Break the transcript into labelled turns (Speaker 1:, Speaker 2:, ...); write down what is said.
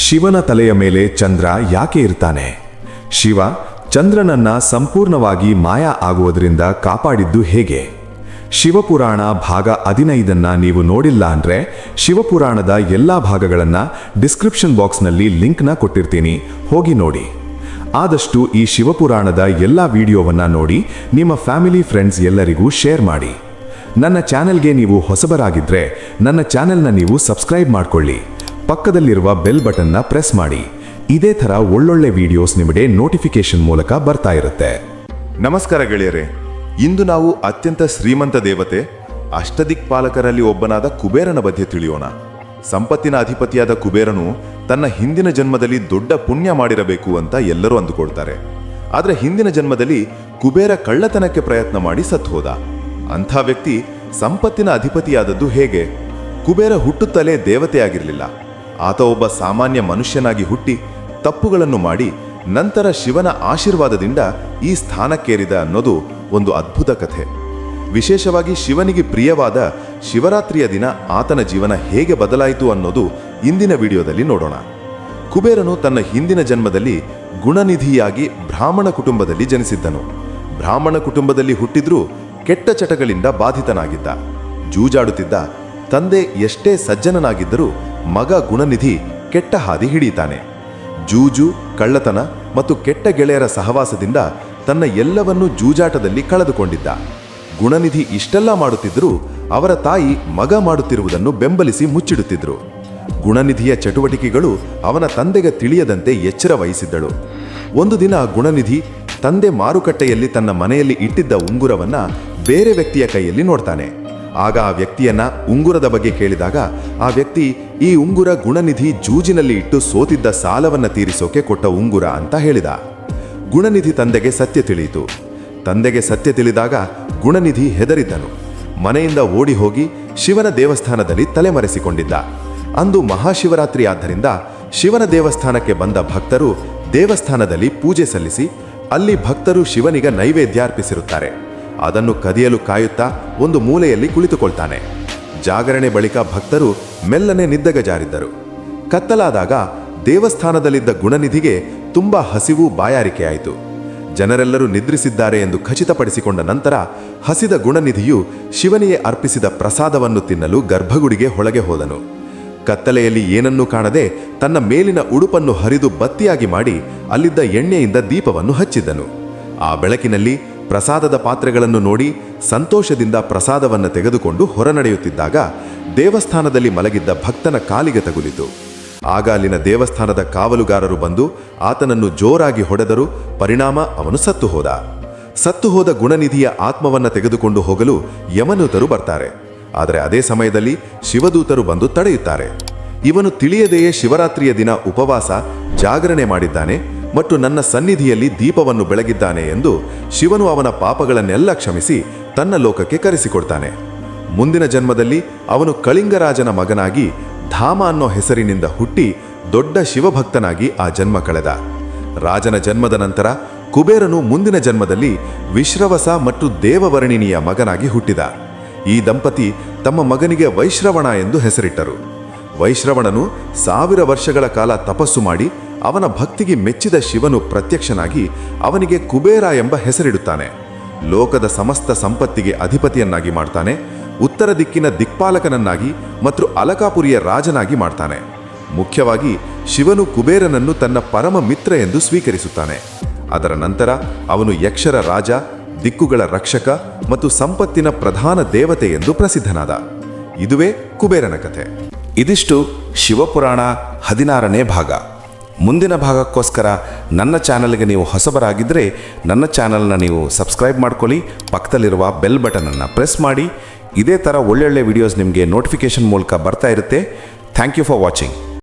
Speaker 1: ಶಿವನ ತಲೆಯ ಮೇಲೆ ಚಂದ್ರ ಯಾಕೆ ಇರ್ತಾನೆ? ಶಿವ ಚಂದ್ರನನ್ನ ಸಂಪೂರ್ಣವಾಗಿ ಮಾಯ ಆಗುವುದರಿಂದ ಕಾಪಾಡಿದ್ದು ಹೇಗೆ? ಶಿವಪುರಾಣ ಭಾಗ 15 ನೀವು ನೋಡಿಲ್ಲ ಅಂದ್ರೆ ಶಿವಪುರಾಣದ ಎಲ್ಲಾ ಭಾಗಗಳನ್ನ ಡಿಸ್ಕ್ರಿಪ್ಷನ್ ಬಾಕ್ಸ್ನಲ್ಲಿ ಲಿಂಕ್ನ ಕೊಟ್ಟಿರ್ತೀನಿ, ಹೋಗಿ ನೋಡಿ. ಆದಷ್ಟು ಈ ಶಿವಪುರಾಣದ ಎಲ್ಲಾ ವಿಡಿಯೋವನ್ನ ನೋಡಿ ನಿಮ್ಮ ಫ್ಯಾಮಿಲಿ ಫ್ರೆಂಡ್ಸ್ ಎಲ್ಲರಿಗೂ ಶೇರ್ ಮಾಡಿ. ನನ್ನ ಚಾನೆಲ್ಗೆ ನೀವು ಹೊಸಬರಾಗಿದ್ರೆ ನನ್ನ ಚಾನೆಲ್ನ ನೀವು ಸಬ್ಸ್ಕ್ರೈಬ್ ಮಾಡ್ಕೊಳ್ಳಿ, ಪಕ್ಕದಲ್ಲಿರುವ ಬೆಲ್ ಬಟನ್ನ ಪ್ರೆಸ್ ಮಾಡಿ. ಇದೇ ಥರ ಒಳ್ಳೊಳ್ಳೆ ವಿಡಿಯೋಸ್ ನಿಮಗೆ ನೋಟಿಫಿಕೇಶನ್ ಮೂಲಕ ಬರ್ತಾ ಇರುತ್ತೆ.
Speaker 2: ನಮಸ್ಕಾರ ಗೆಳೆಯರೇ, ಇಂದು ನಾವು ಅತ್ಯಂತ ಶ್ರೀಮಂತ ದೇವತೆ ಅಷ್ಟದಿಕ್ಪಾಲಕರಲ್ಲಿ ಒಬ್ಬನಾದ ಕುಬೇರನ ಬಗ್ಗೆ ತಿಳಿಯೋಣ. ಸಂಪತ್ತಿನ ಅಧಿಪತಿಯಾದ ಕುಬೇರನು ತನ್ನ ಹಿಂದಿನ ಜನ್ಮದಲ್ಲಿ ದೊಡ್ಡ ಪುಣ್ಯ ಮಾಡಿರಬೇಕು ಅಂತ ಎಲ್ಲರೂ ಅಂದುಕೊಳ್ತಾರೆ. ಆದರೆ ಹಿಂದಿನ ಜನ್ಮದಲ್ಲಿ ಕುಬೇರ ಕಳ್ಳತನಕ್ಕೆ ಪ್ರಯತ್ನ ಮಾಡಿ ಸತ್ತು ಹೋದ. ಅಂಥ ವ್ಯಕ್ತಿ ಸಂಪತ್ತಿನ ಅಧಿಪತಿಯಾದದ್ದು ಹೇಗೆ? ಕುಬೇರ ಹುಟ್ಟುತ್ತಲೇ ದೇವತೆಯಾಗಿರಲಿಲ್ಲ. ಆತ ಒಬ್ಬ ಸಾಮಾನ್ಯ ಮನುಷ್ಯನಾಗಿ ಹುಟ್ಟಿ ತಪ್ಪುಗಳನ್ನು ಮಾಡಿ ನಂತರ ಶಿವನ ಆಶೀರ್ವಾದದಿಂದ ಈ ಸ್ಥಾನಕ್ಕೇರಿದ ಅನ್ನೋದು ಒಂದು ಅದ್ಭುತ ಕಥೆ. ವಿಶೇಷವಾಗಿ ಶಿವನಿಗೆ ಪ್ರಿಯವಾದ ಶಿವರಾತ್ರಿಯ ದಿನ ಆತನ ಜೀವನ ಹೇಗೆ ಬದಲಾಯಿತು ಅನ್ನೋದು ಇಂದಿನ ವಿಡಿಯೋದಲ್ಲಿ ನೋಡೋಣ. ಕುಬೇರನು ತನ್ನ ಹಿಂದಿನ ಜನ್ಮದಲ್ಲಿ ಗುಣನಿಧಿಯಾಗಿ ಬ್ರಾಹ್ಮಣ ಕುಟುಂಬದಲ್ಲಿ ಜನಿಸಿದ್ದನು. ಬ್ರಾಹ್ಮಣ ಕುಟುಂಬದಲ್ಲಿ ಹುಟ್ಟಿದ್ರೂ ಕೆಟ್ಟ ಚಟಗಳಿಂದ ಬಾಧಿತನಾಗಿದ್ದ, ಜೂಜಾಡುತ್ತಿದ್ದ. ತಂದೆ ಎಷ್ಟೇ ಸಜ್ಜನನಾಗಿದ್ದರೂ ಮಗ ಗುಣನಿಧಿ ಕೆಟ್ಟ ಹಾದಿ ಹಿಡಿತಾನೆ. ಜೂಜು, ಕಳ್ಳತನ ಮತ್ತು ಕೆಟ್ಟ ಗೆಳೆಯರ ಸಹವಾಸದಿಂದ ತನ್ನ ಎಲ್ಲವನ್ನೂ ಜೂಜಾಟದಲ್ಲಿ ಕಳೆದುಕೊಂಡಿದ್ದ. ಗುಣನಿಧಿ ಇಷ್ಟೆಲ್ಲ ಮಾಡುತ್ತಿದ್ದರೂ ಅವರ ತಾಯಿ ಮಗ ಮಾಡುತ್ತಿರುವುದನ್ನು ಬೆಂಬಲಿಸಿ ಮುಚ್ಚಿಡುತ್ತಿದ್ರು. ಗುಣನಿಧಿಯ ಚಟುವಟಿಕೆಗಳು ಅವನ ತಂದೆಗೆ ತಿಳಿಯದಂತೆ ಎಚ್ಚರ ವಹಿಸಿದ್ದಳು. ಒಂದು ದಿನ ಗುಣನಿಧಿ ತಂದೆ ಮಾರುಕಟ್ಟೆಯಲ್ಲಿ ತನ್ನ ಮನೆಯಲ್ಲಿ ಇಟ್ಟಿದ್ದ ಉಂಗುರವನ್ನ ಬೇರೆ ವ್ಯಕ್ತಿಯ ಕೈಯಲ್ಲಿ ನೋಡ್ತಾನೆ. ಆಗ ಆ ವ್ಯಕ್ತಿಯನ್ನ ಉಂಗುರದ ಬಗ್ಗೆ ಕೇಳಿದಾಗ ಆ ವ್ಯಕ್ತಿ, ಈ ಉಂಗುರ ಗುಣನಿಧಿ ಜೂಜಿನಲ್ಲಿ ಇಟ್ಟು ಸೋತಿದ್ದ ಸಾಲವನ್ನ ತೀರಿಸೋಕೆ ಕೊಟ್ಟ ಉಂಗುರ ಅಂತ ಹೇಳಿದ. ಗುಣನಿಧಿ ತಂದೆಗೆ ಸತ್ಯ ತಿಳಿಯಿತು. ತಂದೆಗೆ ಸತ್ಯ ತಿಳಿದಾಗ ಗುಣನಿಧಿ ಹೆದರಿದ್ದನು. ಮನೆಯಿಂದ ಓಡಿ ಹೋಗಿ ಶಿವನ ದೇವಸ್ಥಾನದಲ್ಲಿ ತಲೆಮರೆಸಿಕೊಂಡಿದ್ದ. ಅಂದು ಮಹಾಶಿವರಾತ್ರಿ ಆದ್ದರಿಂದ ಶಿವನ ದೇವಸ್ಥಾನಕ್ಕೆ ಬಂದ ಭಕ್ತರು ದೇವಸ್ಥಾನದಲ್ಲಿ ಪೂಜೆ ಸಲ್ಲಿಸಿ ಅಲ್ಲಿ ಭಕ್ತರು ಶಿವನಿಗೆ ನೈವೇದ್ಯ ಅರ್ಪಿಸಿರುತ್ತಾರೆ. ಅದನ್ನು ಕದಿಯಲು ಕಾಯುತ್ತಾ ಒಂದು ಮೂಲೆಯಲ್ಲಿ ಕುಳಿತುಕೊಳ್ತಾನೆ. ಜಾಗರಣೆ ಬಳಿಕ ಭಕ್ತರು ಮೆಲ್ಲನೆ ನಿದ್ದಗೆ ಜಾರಿದ್ದರು. ಕತ್ತಲಾದಾಗ ದೇವಸ್ಥಾನದಲ್ಲಿದ್ದ ಗುಣನಿಧಿಗೆ ತುಂಬಾ ಹಸಿವು, ಬಾಯಾರಿಕೆಯಾಯಿತು. ಜನರೆಲ್ಲರೂ ನಿದ್ರಿಸಿದ್ದಾರೆ ಎಂದು ಖಚಿತಪಡಿಸಿಕೊಂಡ ನಂತರ ಹಸಿದ ಗುಣನಿಧಿಯು ಶಿವನಿಗೆ ಅರ್ಪಿಸಿದ ಪ್ರಸಾದವನ್ನು ತಿನ್ನಲು ಗರ್ಭಗುಡಿಗೆ ಒಳಗೆ ಹೋದನು. ಕತ್ತಲೆಯಲ್ಲಿ ಏನನ್ನೂ ಕಾಣದೆ ತನ್ನ ಮೇಲಿನ ಉಡುಪನ್ನು ಹರಿದು ಬತ್ತಿಯಾಗಿ ಮಾಡಿ ಅಲ್ಲಿದ್ದ ಎಣ್ಣೆಯಿಂದ ದೀಪವನ್ನು ಹಚ್ಚಿದ್ದನು. ಆ ಬೆಳಕಿನಲ್ಲಿ ಪ್ರಸಾದದ ಪಾತ್ರೆಗಳನ್ನು ನೋಡಿ ಸಂತೋಷದಿಂದ ಪ್ರಸಾದವನ್ನು ತೆಗೆದುಕೊಂಡು ಹೊರನಡೆಯುತ್ತಿದ್ದಾಗ ದೇವಸ್ಥಾನದಲ್ಲಿ ಮಲಗಿದ್ದ ಭಕ್ತನ ಕಾಲಿಗೆ ತಗುಲಿತು. ಆಗ ಅಲ್ಲಿನ ದೇವಸ್ಥಾನದ ಕಾವಲುಗಾರರು ಬಂದು ಆತನನ್ನು ಜೋರಾಗಿ ಹೊಡೆದರು. ಪರಿಣಾಮ ಅವನು ಸತ್ತು ಹೋದ. ಸತ್ತು ಹೋದ ಗುಣನಿಧಿಯ ಆತ್ಮವನ್ನು ತೆಗೆದುಕೊಂಡು ಹೋಗಲು ಯಮದೂತರು ಬರ್ತಾರೆ. ಆದರೆ ಅದೇ ಸಮಯದಲ್ಲಿ ಶಿವದೂತರು ಬಂದು ತಡೆಯುತ್ತಾರೆ. ಇವನು ತಿಳಿಯದೆಯೇ ಶಿವರಾತ್ರಿಯ ದಿನ ಉಪವಾಸ ಜಾಗರಣೆ ಮಾಡಿದ್ದಾನೆ ಮತ್ತು ನನ್ನ ಸನ್ನಿಧಿಯಲ್ಲಿ ದೀಪವನ್ನು ಬೆಳಗಿದ್ದಾನೆ ಎಂದು ಶಿವನು ಅವನ ಪಾಪಗಳನ್ನೆಲ್ಲ ಕ್ಷಮಿಸಿ ತನ್ನ ಲೋಕಕ್ಕೆ ಕರೆಸಿಕೊಡ್ತಾನೆ. ಮುಂದಿನ ಜನ್ಮದಲ್ಲಿ ಅವನು ಕಳಿಂಗರಾಜನ ಮಗನಾಗಿ ಧಾಮ ಅನ್ನೋ ಹೆಸರಿನಿಂದ ಹುಟ್ಟಿ ದೊಡ್ಡ ಶಿವಭಕ್ತನಾಗಿ ಆ ಜನ್ಮ ಕಳೆದ. ರಾಜನ ಜನ್ಮದ ನಂತರ ಕುಬೇರನು ಮುಂದಿನ ಜನ್ಮದಲ್ಲಿ ವಿಶ್ರವಸ ಮತ್ತು ದೇವವರ್ಣಿನಿಯ ಮಗನಾಗಿ ಹುಟ್ಟಿದ. ಈ ದಂಪತಿ ತಮ್ಮ ಮಗನಿಗೆ ವೈಶ್ರವಣ ಎಂದು ಹೆಸರಿಟ್ಟರು. ವೈಶ್ರವಣನು 1000 ವರ್ಷಗಳ ಕಾಲ ತಪಸ್ಸು ಮಾಡಿ ಅವನ ಭಕ್ತಿಗೆ ಮೆಚ್ಚಿದ ಶಿವನು ಪ್ರತ್ಯಕ್ಷನಾಗಿ ಅವನಿಗೆ ಕುಬೇರ ಎಂಬ ಹೆಸರಿಡುತ್ತಾನೆ. ಲೋಕದ ಸಮಸ್ತ ಸಂಪತ್ತಿಗೆ ಅಧಿಪತಿಯನ್ನಾಗಿ ಮಾಡ್ತಾನೆ. ಉತ್ತರ ದಿಕ್ಕಿನ ದಿಕ್ಪಾಲಕನನ್ನಾಗಿ ಮತ್ತು ಅಲಕಾಪುರಿಯ ರಾಜನಾಗಿ ಮಾಡ್ತಾನೆ. ಮುಖ್ಯವಾಗಿ ಶಿವನು ಕುಬೇರನನ್ನು ತನ್ನ ಪರಮ ಮಿತ್ರ ಎಂದು ಸ್ವೀಕರಿಸುತ್ತಾನೆ. ಅದರ ನಂತರ ಅವನು ಯಕ್ಷರ ರಾಜ, ದಿಕ್ಕುಗಳ ರಕ್ಷಕ ಮತ್ತು ಸಂಪತ್ತಿನ ಪ್ರಧಾನ ದೇವತೆ ಎಂದು ಪ್ರಸಿದ್ಧನಾದ. ಇದುವೇ ಕುಬೇರನ ಕಥೆ.
Speaker 1: ಇದಿಷ್ಟು ಶಿವಪುರಾಣ 16ನೇ ಭಾಗ. ಮುಂದಿನ ಭಾಗಕ್ಕೋಸ್ಕರ ನನ್ನ ಚಾನಲ್ಗೆ ನೀವು ಹೊಸಬರಾಗಿದ್ದರೆ ನನ್ನ ಚಾನಲ್ನ ನೀವು ಸಬ್ಸ್ಕ್ರೈಬ್ ಮಾಡ್ಕೊಳ್ಳಿ, ಪಕ್ಕದಲ್ಲಿರುವ ಬೆಲ್ ಬಟನನ್ನು ಪ್ರೆಸ್ ಮಾಡಿ. ಇದೇ ಥರ ಒಳ್ಳೊಳ್ಳೆ ವಿಡಿಯೋಸ್ ನಿಮಗೆ ನೋಟಿಫಿಕೇಷನ್ ಮೂಲಕ ಬರ್ತಾ ಇರುತ್ತೆ. Thank you for watching.